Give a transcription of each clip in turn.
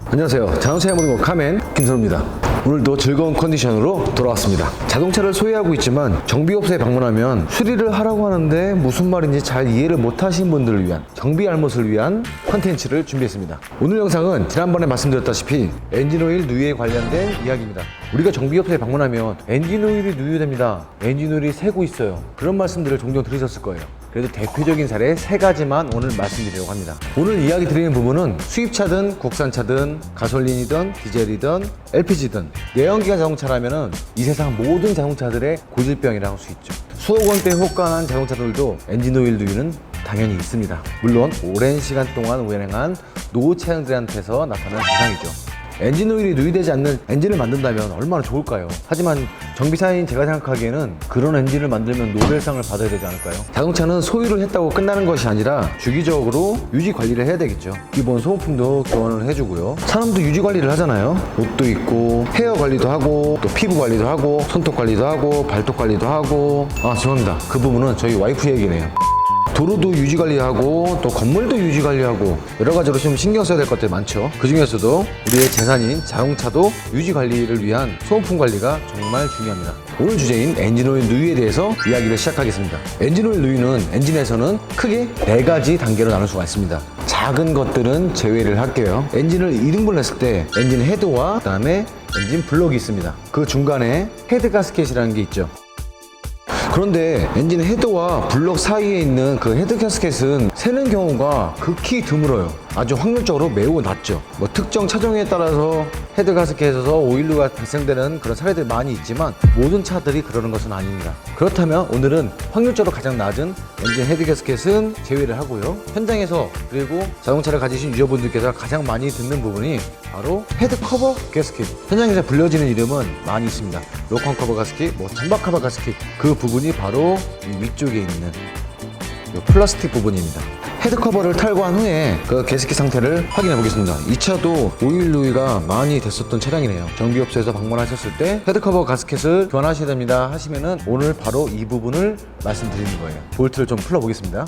안녕하세요. 자동차의 모든 것 카멘 김선우입니다. 오늘도 즐거운 컨디션으로 돌아왔습니다. 자동차를 소유하고 있지만 정비업소에 방문하면 수리를 하라고 하는데 무슨 말인지 잘 이해를 못 하신 분들을 위한 정비 알못을 위한 컨텐츠를 준비했습니다. 오늘 영상은 지난번에 말씀드렸다시피 엔진오일 누유에 관련된 이야기입니다. 우리가 정비업소에 방문하면 엔진오일이 누유됩니다, 엔진오일이 새고 있어요, 그런 말씀들을 종종 들으셨을 거예요. 그래도 대표적인 사례 3가지만 오늘 말씀드리려고 합니다. 오늘 이야기 드리는 부분은 수입차든 국산차든 가솔린이든 디젤이든 LPG든 내연기관 자동차라면 이 세상 모든 자동차들의 고질병이라고 할 수 있죠. 수억 원대 호가한 자동차들도 엔진오일 누유는 당연히 있습니다. 물론 오랜 시간 동안 운행한 노후 차량들한테서 나타나는 증상이죠. 엔진오일이 누유되지 않는 엔진을 만든다면 얼마나 좋을까요? 하지만 정비사인 제가 생각하기에는 그런 엔진을 만들면 노벨상을 받아야 되지 않을까요? 자동차는 소유를 했다고 끝나는 것이 아니라 주기적으로 유지 관리를 해야 되겠죠. 기본 소모품도 교환을 해주고요. 사람도 유지 관리를 하잖아요. 옷도 입고 헤어 관리도 하고 또 피부 관리도 하고 손톱 관리도 하고 발톱 관리도 하고. 죄송합니다. 그 부분은 저희 와이프 얘기네요. 도로도 유지관리하고 또 건물도 유지관리하고 여러 가지로 좀 신경 써야 될 것들이 많죠. 그 중에서도 우리의 재산인 자동차도 유지관리를 위한 소모품 관리가 정말 중요합니다. 오늘 주제인 엔진오일 누유에 대해서 이야기를 시작하겠습니다. 엔진오일 누유는 엔진에서는 크게 4가지 단계로 나눌 수가 있습니다. 작은 것들은 제외를 할게요. 엔진을 2등분을 했을 때 엔진 헤드와 그다음에 엔진 블럭이 있습니다. 그 중간에 헤드 가스켓이라는 게 있죠. 그런데 엔진 헤드와 블럭 사이에 있는 그 헤드 가스켓은 새는 경우가 극히 드물어요. 아주 확률적으로 매우 낮죠. 특정 차종에 따라서 헤드 가스켓에서 오일류가 발생되는 그런 사례들이 많이 있지만 모든 차들이 그러는 것은 아닙니다. 그렇다면 오늘은 확률적으로 가장 낮은 엔진 헤드 가스켓은 제외를 하고요. 현장에서 그리고 자동차를 가지신 유저분들께서 가장 많이 듣는 부분이 바로 헤드 커버 가스켓. 현장에서 불려지는 이름은 많이 있습니다. 로컨 커버 가스켓, 점박 커버 가스켓. 그 부분이 바로 이 위쪽에 있는 이 플라스틱 부분입니다. 헤드 커버를 탈거한 후에 그 가스켓 상태를 확인해 보겠습니다. 이 차도 오일 누유가 많이 됐었던 차량이네요. 정비업소에서 방문하셨을 때 헤드 커버 가스켓을 교환하셔야 됩니다 하시면은 오늘 바로 이 부분을 말씀드리는 거예요. 볼트를 좀 풀어 보겠습니다.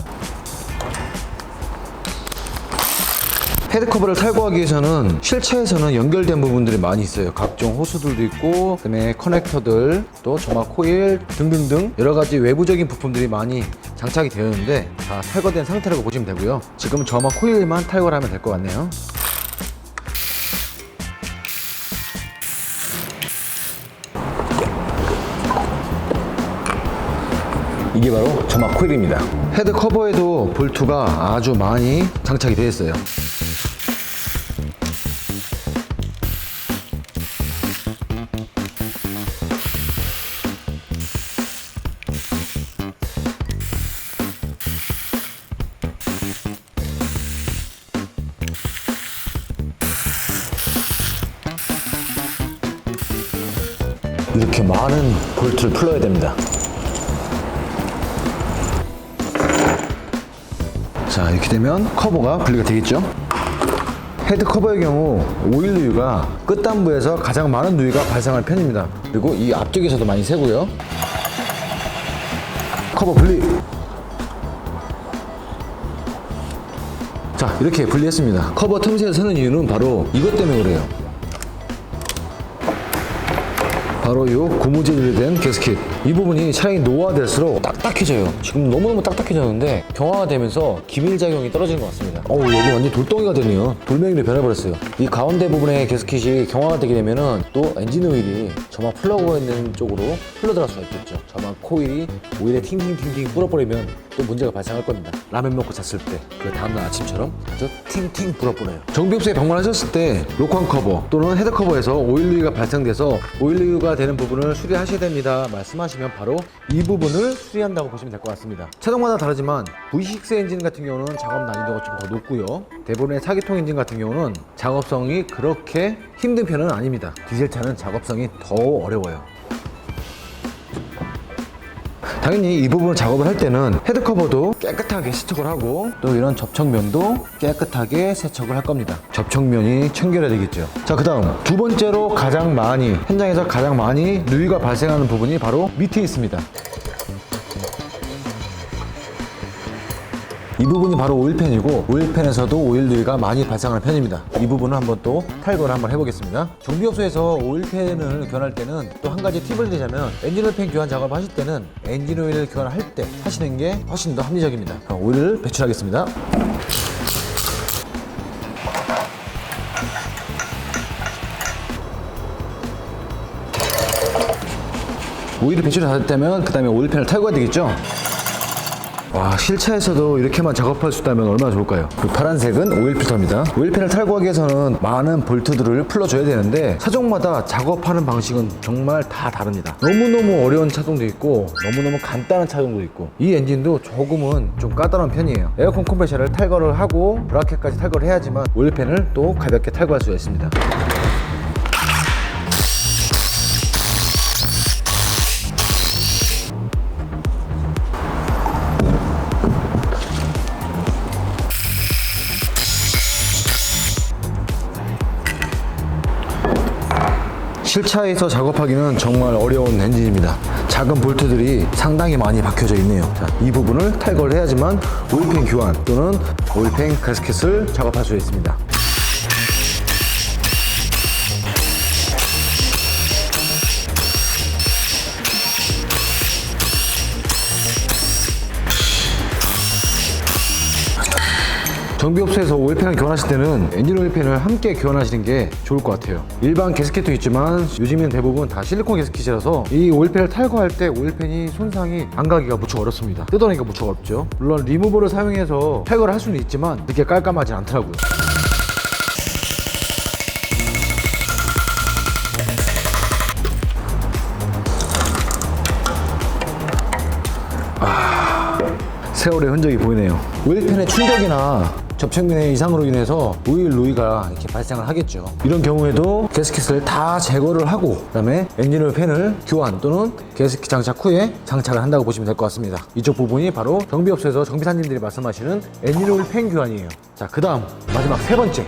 헤드 커버를 탈거하기 위해서는 실차에서는 연결된 부분들이 많이 있어요. 각종 호스들도 있고 그다음에 커넥터들, 또 점막 코일 등등등 여러 가지 외부적인 부품들이 많이 장착이 되어 있는데 다 탈거된 상태라고 보시면 되고요. 지금 점막 코일만 탈거를 하면 될 것 같네요. 이게 바로 점막 코일입니다. 헤드 커버에도 볼트가 아주 많이 장착이 되어 있어요. 이렇게 많은 볼트를 풀어야 됩니다. 자, 이렇게 되면 커버가 분리가 되겠죠. 헤드 커버의 경우 오일 누유가 끝단부에서 가장 많은 누유가 발생할 편입니다. 그리고 이 앞쪽에서도 많이 새고요. 커버 분리. 자, 이렇게 분리했습니다. 커버 틈새에 새는 이유는 바로 이것 때문에 그래요. 바로 이 고무 재질로 된 가스켓. 이 부분이 차량이 노화될수록 딱딱해져요. 지금 너무너무 딱딱해졌는데 경화가 되면서 기밀작용이 떨어지는 것 같습니다. 여기 완전 돌덩이가 되네요. 돌멩이로 변해버렸어요. 이 가운데 부분의 가스켓이 경화가 되게 되면은 또 엔진 오일이 점막 플러그가 있는 쪽으로 흘러들어갈 수가 있겠죠. 점막 코일이 오일에 팅팅팅팅 불어버리면 또 문제가 발생할 겁니다. 라면 먹고 잤을 때 그 다음날 아침처럼 아주 팅팅 불어버려요. 정비업소에 방문하셨을 때 로컨 커버 또는 헤드 커버에서 오일 누유가 발생돼서 오일 누유가 되는 부분을 수리하셔야 됩니다 말씀하시면 바로 이 부분을 수리한다고 보시면 될 것 같습니다. 차종마다 다르지만 V6 엔진 같은 경우는 작업 난이도가 좀 더 높고요. 대부분의 4기통 엔진 같은 경우는 작업성이 그렇게 힘든 편은 아닙니다. 디젤차는 작업성이 더 어려워요. 당연히 이 부분을 작업을 할 때는 헤드 커버도 깨끗하게 세척을 하고 또 이런 접촉면도 깨끗하게 세척을 할 겁니다. 접촉면이 청결해야 되겠죠. 자, 그 다음 두 번째로 현장에서 가장 많이 누유가 발생하는 부분이 바로 밑에 있습니다. 이 부분이 바로 오일팬이고, 오일팬에서도 오일 누이가 많이 발생하는 편입니다. 이 부분을 한번 또 탈거를 한번 해보겠습니다. 정비업소에서 오일팬을 교환할 때는 또 한 가지 팁을 드리자면, 엔진오일팬 교환 작업을 하실 때는 엔진오일을 교환할 때 하시는 게 훨씬 더 합리적입니다. 그럼 오일을 배출하겠습니다. 오일이 배출이 다 됐다면 그 다음에 오일팬을 탈거해야 되겠죠? 와, 실차에서도 이렇게만 작업할 수 있다면 얼마나 좋을까요? 그 파란색은 오일 필터입니다. 오일팬을 탈거하기 위해서는 많은 볼트들을 풀어줘야 되는데 차종마다 작업하는 방식은 정말 다 다릅니다. 너무너무 어려운 차종도 있고 너무너무 간단한 차종도 있고, 이 엔진도 조금은 좀 까다로운 편이에요. 에어컨 컴프레셔를 탈거를 하고 브라켓까지 탈거를 해야지만 오일팬을 또 가볍게 탈거할 수가 있습니다. 실차에서 작업하기는 정말 어려운 엔진입니다. 작은 볼트들이 상당히 많이 박혀져 있네요. 자, 이 부분을 탈거를 해야지만 오일팬 교환 또는 오일팬 가스켓을 작업할 수 있습니다. 정비업소에서 오일팬을 교환하실 때는 엔진 오일팬을 함께 교환하시는 게 좋을 것 같아요. 일반 가스켓도 있지만 요즘엔 대부분 다 실리콘 가스켓이라서 이 오일팬을 탈거할 때 오일팬이 손상이 안 가기가 무척 어렵습니다. 뜯어내기가 무척 어렵죠. 물론 리무버를 사용해서 탈거를 할 수는 있지만 그렇게 깔끔하지 않더라고요. 세월의 흔적이 보이네요. 오일팬의 충격이나 접촉면의 이상으로 인해서 오일 누이가 이렇게 발생을 하겠죠. 이런 경우에도 가스켓을 다 제거를 하고 그다음에 엔진오일 팬을 교환 또는 가스켓 장착 후에 장착을 한다고 보시면 될 것 같습니다. 이쪽 부분이 바로 정비업소에서 정비사님들이 말씀하시는 엔진오일 팬 교환이에요. 자, 그 다음 마지막 세 번째,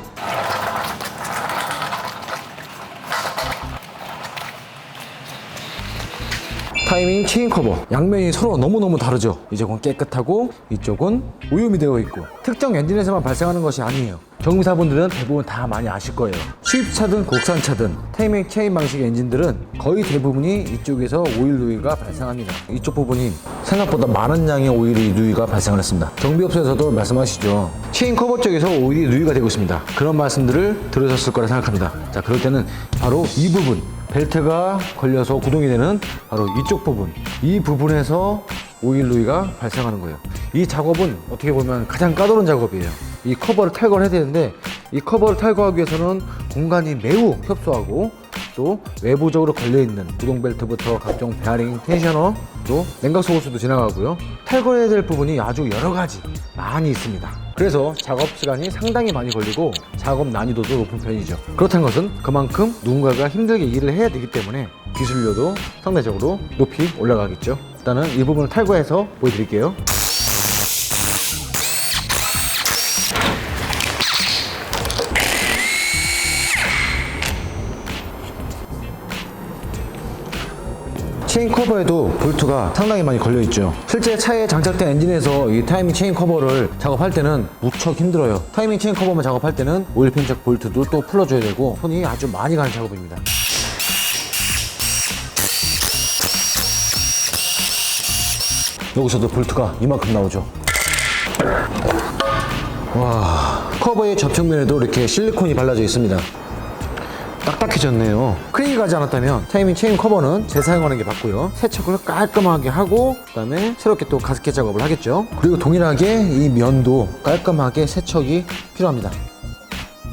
타이밍 체인 커버. 양면이 서로 너무너무 다르죠. 이쪽은 깨끗하고 이쪽은 오염이 되어 있고, 특정 엔진에서만 발생하는 것이 아니에요. 정비사분들은 대부분 다 많이 아실 거예요. 수입차든 국산차든 타이밍 체인 방식의 엔진들은 거의 대부분이 이쪽에서 오일 누이가 발생합니다. 이쪽 부분이 생각보다 많은 양의 오일이 누이가 발생을 했습니다. 정비업소에서도 말씀하시죠. 체인 커버 쪽에서 오일이 누이가 되고 있습니다. 그런 말씀들을 들으셨을 거라 생각합니다. 자, 그럴 때는 바로 이 부분, 벨트가 걸려서 구동이 되는 바로 이쪽 부분, 이 부분에서 오일 누이가 발생하는 거예요. 이 작업은 어떻게 보면 가장 까다로운 작업이에요. 이 커버를 탈거를 해야 되는데, 이 커버를 탈거하기 위해서는 공간이 매우 협소하고 또 외부적으로 걸려있는 구동 벨트부터 각종 베어링, 텐셔너, 또 냉각수 호스도 지나가고요. 탈거해야 될 부분이 아주 여러 가지 많이 있습니다. 그래서 작업 시간이 상당히 많이 걸리고 작업 난이도도 높은 편이죠. 그렇다는 것은 그만큼 누군가가 힘들게 일을 해야 되기 때문에 기술료도 상대적으로 높이 올라가겠죠. 일단은 이 부분을 탈거해서 보여드릴게요. 체인 커버에도 볼트가 상당히 많이 걸려있죠. 실제 차에 장착된 엔진에서 이 타이밍 체인 커버를 작업할 때는 무척 힘들어요. 타이밍 체인 커버만 작업할 때는 오일팬 쪽 볼트도 또 풀어줘야 되고 손이 아주 많이 가는 작업입니다. 여기서도 볼트가 이만큼 나오죠. 와, 커버의 접촉면에도 이렇게 실리콘이 발라져 있습니다. 딱딱해졌네요. 크랙이 가지 않았다면 타이밍 체인 커버는 재사용하는 게 맞고요. 세척을 깔끔하게 하고 그다음에 새롭게 또 가스켓 작업을 하겠죠. 그리고 동일하게 이 면도 깔끔하게 세척이 필요합니다.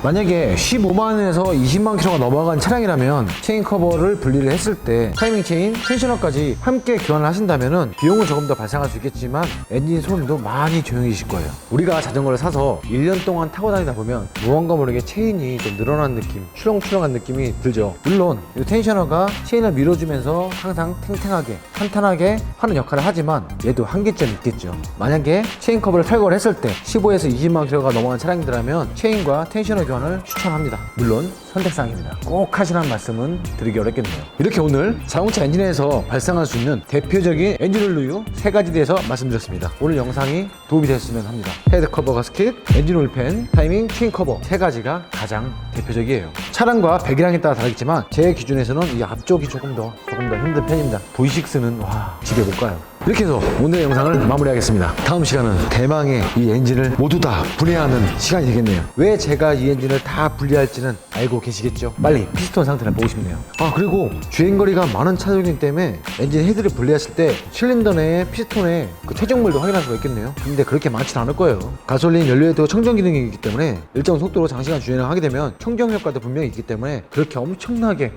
만약에 15만원에서 20만 킬로가 넘어간 차량이라면 체인 커버를 분리를 했을 때 타이밍 체인, 텐셔너까지 함께 교환을 하신다면 비용은 조금 더 발생할 수 있겠지만 엔진 소음도 많이 조용해지실 거예요. 우리가 자전거를 사서 1년 동안 타고 다니다 보면 무언가 모르게 체인이 좀 늘어난 느낌, 추렁추렁한 느낌이 들죠. 물론 이 텐셔너가 체인을 밀어주면서 항상 탱탱하게 탄탄하게 하는 역할을 하지만 얘도 한계점이 있겠죠. 만약에 체인 커버를 탈거를 했을 때 15에서 20만 킬로가 넘어간 차량이라면 체인과 텐셔너 교환을 추천합니다. 물론 선택사항입니다. 꼭 하시라는 말씀은 드리기 어렵겠네요. 이렇게 오늘 자동차 엔진에서 발생할 수 있는 대표적인 엔진 오일 누유 3가지에 대해서 말씀드렸습니다. 오늘 영상이 도움이 되셨으면 합니다. 헤드 커버 가스켓, 엔진 오일 팬, 타이밍, 체인 커버 3가지가 가장 대표적이에요. 차량과 배기량에 따라 다르겠지만 제 기준에서는 이 앞쪽이 조금 더 힘든 편입니다. V6는 와 집에 못 가요. 이렇게 해서 오늘의 영상을 마무리하겠습니다. 다음 시간은 대망의 이 엔진을 모두 다 분해하는 시간이 되겠네요. 왜 제가 이 엔진을 다 분리할지는 알고 계시겠죠? 빨리 피스톤 상태를 보고 싶네요. 그리고 주행거리가 많은 차종이기 때문에 엔진 헤드를 분리했을 때 실린더 내 피스톤의 그 최종물도 확인할 수가 있겠네요. 근데 그렇게 많지는 않을 거예요. 가솔린 연료헤드가 청정 기능이 있기 때문에 일정 속도로 장시간 주행을 하게 되면 청정 효과도 분명히 있기 때문에 그렇게 엄청나게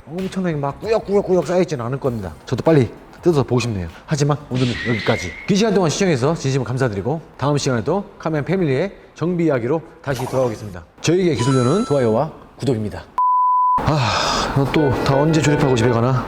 막 꾸역꾸역 쌓여있지는 않을 겁니다. 저도 빨리 뜯어서 보고 싶네요. 하지만 오늘은 여기까지. 긴 시간 동안 시청해주셔서 진심으로 감사드리고 다음 시간에도 카멘 패밀리의 정비 이야기로 다시 돌아오겠습니다. 저희에게 기술료는 좋아요와 구독입니다. 또 다 언제 조립하고 집에 가나?